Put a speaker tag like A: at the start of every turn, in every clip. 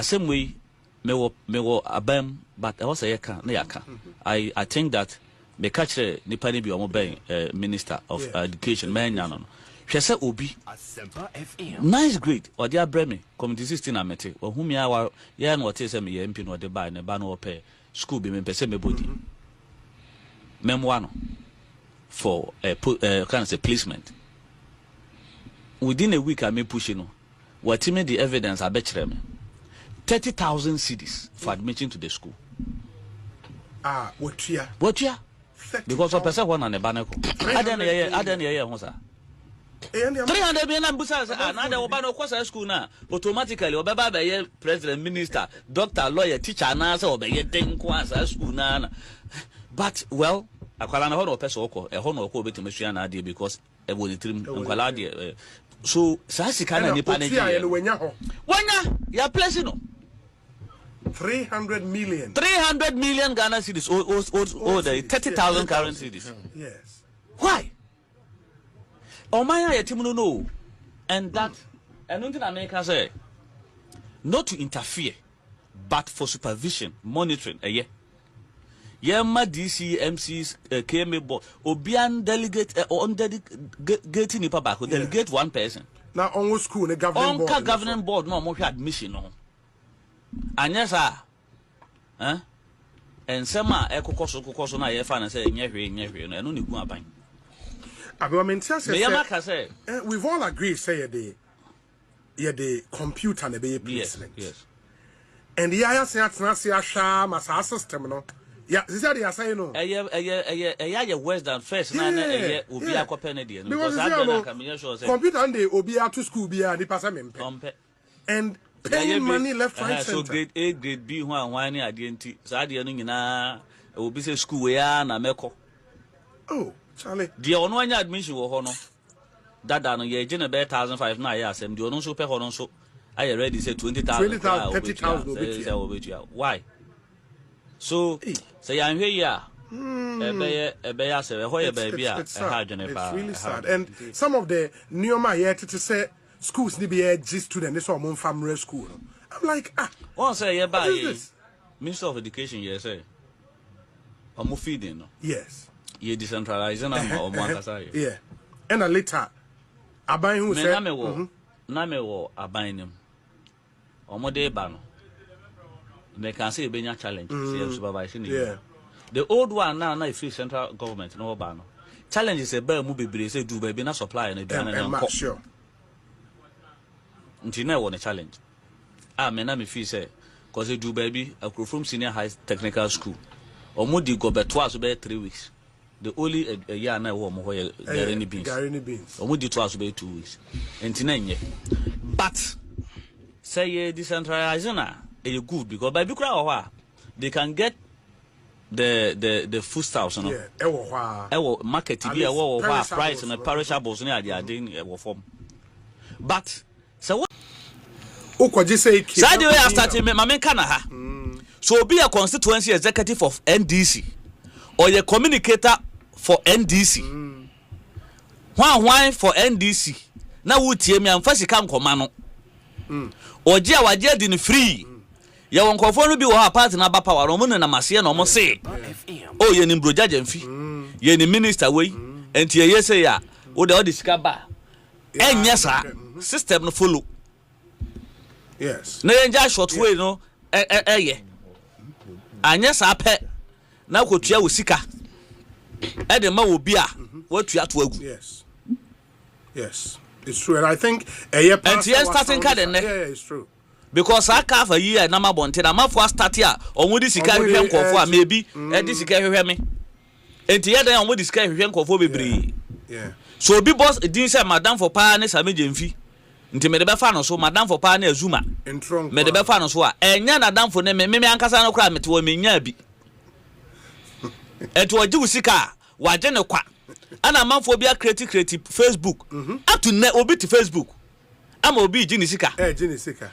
A: Same way, me wo abam, but I was a yaka, ne yaka. I think that me catch nipa ni bi omo ben Minister of Education, man no. She say obi. Nice grade. Or dia breme community 16 amete. Or whom ya ya no te say me MP no de buy ne ba no pay school be me pese me body. Memoir no for kind of say placement. Within a week I may push you know. What me the evidence I bet you 30,000 cedis for admission to the school.
B: What year?
A: Because of person one on the banner. I don't hear, sir. 300 million busa na the obano kwasa school na automatically obeba be president, minister, doctor, lawyer, teacher na say obeye den kwasa school na. But well, akwala na ho no person okọ e ho no okọ obetime sua na ade because e wo ni trim nkwala ade. So sasika na nipa na je wanya ya place no
B: 300 million
A: Ghana cedis or the 30,000 current cedis.
B: Yes.
A: Why? Omaya yetimu no, and that and nothing America say not to interfere but for supervision, monitoring Yema DC MCs KMA board obian delegate on delegate ni papa delegate one person.
B: Now on school the
A: governing board no more admission no. Anyesa and sema ekokoso na ye fa na say nyehwe no eno ni gu aban.
B: We've all agreed say the computer na be placement.
A: Yes.
B: And the I say atna sha masa system no. Yeah, this is the say no.
A: Worse than first na obi akopɛ ne de no because I don't can sure say
B: computer and the obi to school be the person mempe. And paying money left right center.
A: So grade A grade B ho anwan ne ade nti sa ade no nyina obi say school we ya na meko.
B: Oh, Charlie.
A: The ono anya admission wo ho no. Dada no ye gene be 1,500 na ya asem the ono so pe ho no so I ready say 20,000 30,000 why? So say I'm here it's
B: really sad. And some of the neoma here to say schools need be G student this one family school. I'm like
A: one say Minister of Education yes say I'm feeding no.
B: Yes.
A: You decentralizing
B: yeah. And a later aban who say
A: na me wo aban nim omode ba no they can say benya challenge supervising the old one now free central government no ba no challenge is a bear mu bebre say do baby na supply na do na
B: sure
A: nti na won a challenge me na me feel say cause do baby from senior high technical school omodi go beto aso be 3 weeks the only a year na wo mo ho gareni beans omodi to aso be 2 weeks nti na nye but say decentralization is good because by bikura they can get the food stuffs no market be price and perishables na ade form but so what
B: okoje say
A: say I started my men kana ha so be a constituency executive of NDC or a communicator for NDC why for NDC na wutie me amfa sika nkoma no oje awaje di no free ya won kofo no bi wo ha party na ba power no mo na mase na mo se o ye ni mbrojaje mfi ye ni minister we enti ye say ya wo de sika ba enya sa system no follow
B: yes
A: na enja short way no ye anya sa pe na kotua wo sika e de ma wo bi a watua to agu
B: yes it's true and I think and
A: yes starting card
B: yeah it's true
A: because I can't for year na ma bonte na ma for start here onwudi sika hwehwe nkofo a maybe e di sika hwehwe me enti ye dan onwudi sika hwehwe nkofo bebre
B: yeah
A: so bi boss din say madam for pa ne sameje mfi nti me de be fa no so madam for pa na Azumah me de be fa no so a enya na dam for ne me ankasa no kra mete wo me nya bi enti oji usika waje ne kwa ana manfo bia creative Facebook atu ne obi ti Facebook ama obi ji ni sika
B: ji ni sika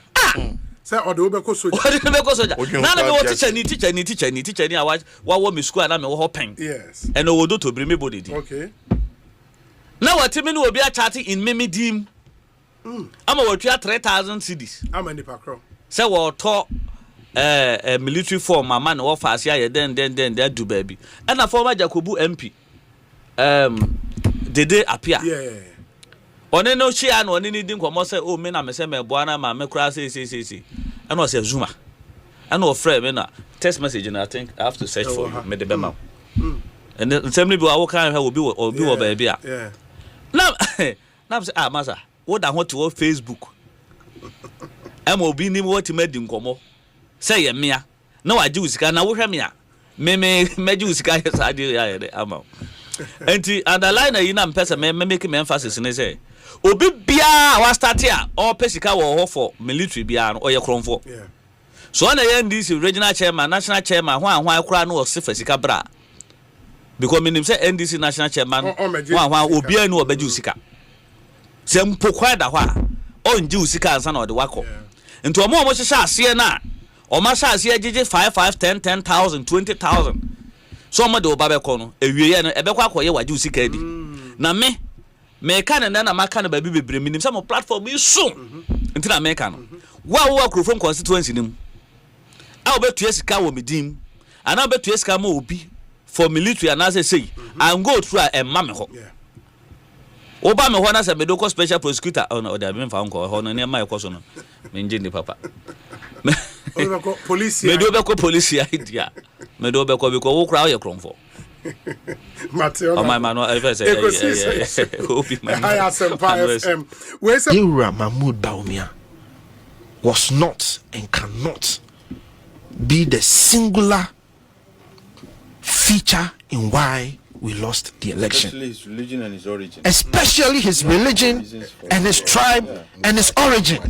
B: say odo be ko soja na me wo teacher ni awa wo me school na me wo ho pen yes
A: and wo do to bring me body di
B: okay
A: na what me no obi a chat in meme dim ama wo tua 3,000 cedis
B: ama ni pakro
A: say we talk military form my man wo fa ase aye den they do baby and na former Jacobu MP Dede appear one no share no one need nkomo say oh me na me say me boa na ma me kura say and was Zuma and no friend me na text message and I think I have to search for you me the bema and then same people I can have will be baby now say masa what that want to Facebook am obi ni what made nkomo say ye mea na waje usika na wo hwe mea me meje usika ya sade ya de ama enti underline yi na mpesa me make me emphasis ne say obi bia wa start ya o pesika wo ho for military bia no o ye kronfo so na ye NDC regional chairman national chairman ho akura no o sefa sika bra because minim say NDC national chairman ho obi anu obaje usika se mpokwa da ho a o nje usika ansa na o de wako enti o mo hyehyɛ ase na o ma sha ase agege 5 10,000 20,000 so mo de o ba be ko no ewie no e be kwa akoye waje usika di na me ka na maka na ba bi bebre minim say mo platform yi so enti na me ka no wa from constituency nim a obetu esika wo medim ana obetu esika ma obi for military ana say and go through a ma me ho oba me ho na say me do ko special prosecutor o da me fa nko ho no ne ma ekoso no me nje ni papa
B: police
A: me do be ko police idea me do be ko because wo kra wo ye kromfo
B: Mateo
A: my man I say
B: I FM we say
C: Ira Mahmoud Bawumia was not and cannot be the singular feature in why we lost the election.
D: Especially his religion and his origin.
C: Especially his religion and his tribe and his origin.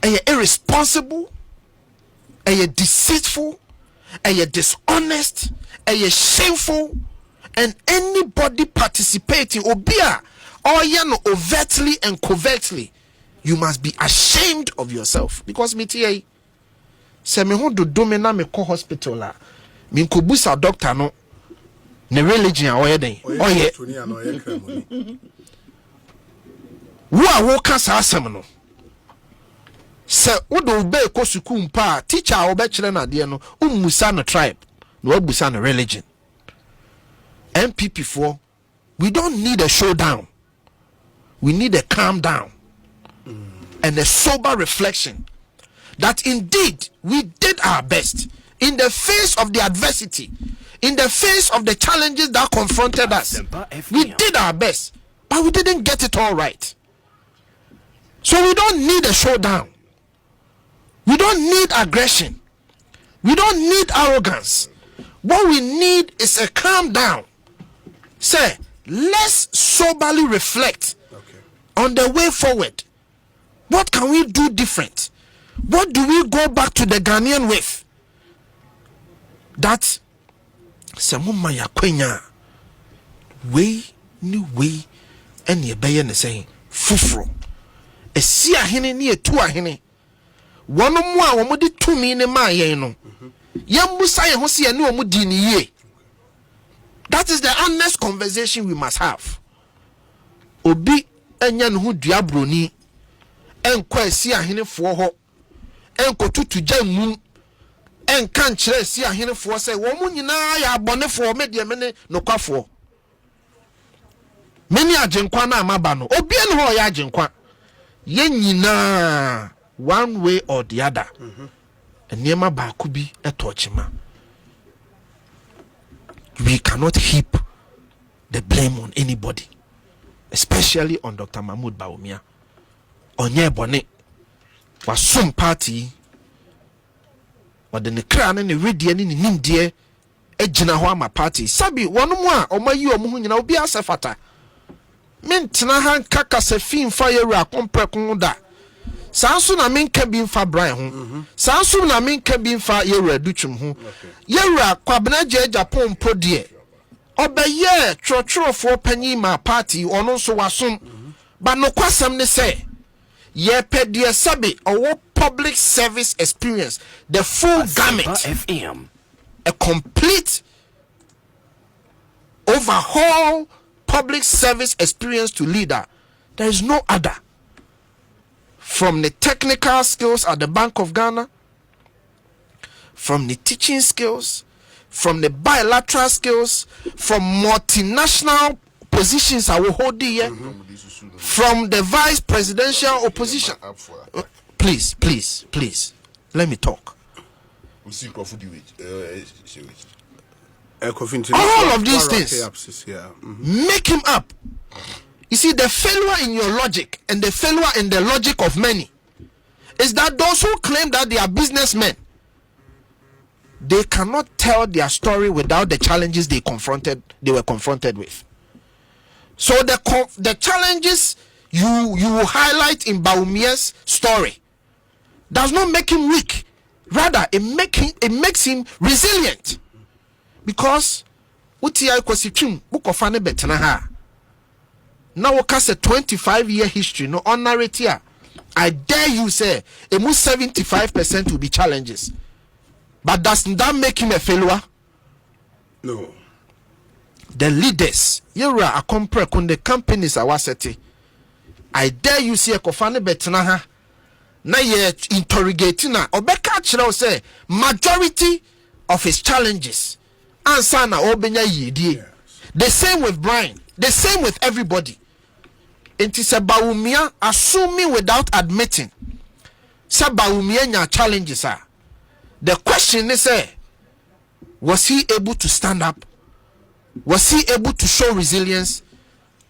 C: And you're irresponsible, and you're deceitful, and you're dishonest, and you're shameful, and anybody participating, obia, or you know, overtly and covertly, you must be ashamed of yourself. Because me tia, se me ho do domina me ko hospital la, me ko busa doctor no, ne religion a oye den, oye. Wo kasa asem no. Se wodo be ko suku mpa teacher a obekire na de no ummusa no tribe no abusa no religion. MPP for we don't need a showdown, we need a calm down and a sober reflection that indeed we did our best in the face of the adversity, in the face of the challenges that confronted us. We did our best, but we didn't get it all right. So we don't need a showdown. We don't need aggression. We don't need arrogance. What we need is a calm down. Say, let's soberly reflect on the way forward. What can we do different? What do we go back to the Ghanaian with? That Samuma Yakwenya way new way and ye bayan saying fufro. A sia hene near two ahene. One more woman did 2 million my no. Yambusa Hosia no mudini ye. That is the honest conversation we must have. Obi enyan hu diabroni enkwa sia hene fo ho enkotu tuja mu enkan kire sia hene fo say wo mu nyina ya abonefo me de me nokwafo. Many ajenkwa na amaba no. Obi en ho ya ajenkwa. Ye nyina one way or the other. And Nema Bakubi a torchima. We cannot heap the blame on anybody, especially on Dr. Mahmoud Bawumia. On ye bonnet was some party, but the Nekran and the Ridian in India, a Jinahama party. Sabi, one more, or my you, Muhina, be a safata. Mentinahan kaka se fin fire rack on precunda. Sansu na min ka bin fa Brian ho. Sansu na min ka bin fa Yewra Duchum ho. Yewra kwabena je Japan po de. Obeye trotro panyi ma party ono so wasom. Ba no kwasam ne say ye pedie sabe owo public service experience, the full gamut. FM. A complete overhaul public service experience to leader. There is no other. from the technical skills at the Bank of Ghana, from the teaching skills, from the bilateral skills, from multinational positions I will hold here, from the vice presidential opposition. Please, let me talk. All of these things make him up. You see, the failure in your logic and the failure in the logic of many is that those who claim that they are businessmen, they cannot tell their story without the challenges they were confronted with. So the challenges you highlight in Bawumia's story does not make him weak. Rather, it makes him resilient. Because utia kwasichim bukofane betena ha. Now we cast a 25-year history no on narrative. I dare you say almost 75% will be challenges. But doesn't that make him a failure?
B: No.
C: The leaders, you are a compare con the companies are waseti. I dare you see a kofane betena ha. Na ye interrogating na obeka chira say majority of his challenges answer na obenya yedie. The same with Brian, the same with everybody. It is a Bawumia assuming without admitting say Bawumia nya challenges are. The question is was he able to stand up? Was he able to show resilience?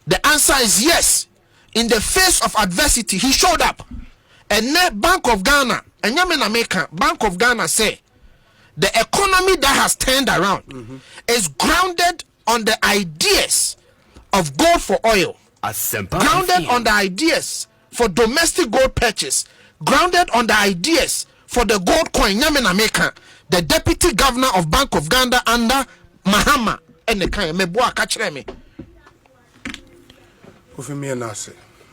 C: The answer is yes. In the face of adversity, he showed up. And the Bank of Ghana, and Bank of Ghana say the economy that has turned around is grounded on the ideas of gold for oil, grounded on the ideas for domestic gold purchase, grounded on the ideas for the gold coin. The deputy governor of Bank of Ghana under Mahama and the kind meboa kachreme.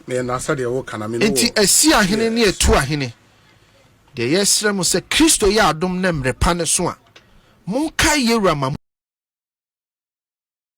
C: Enti esi ahene ne etu ahene de yesre mo se Kristo ya adom nem repane so a monka yewura ma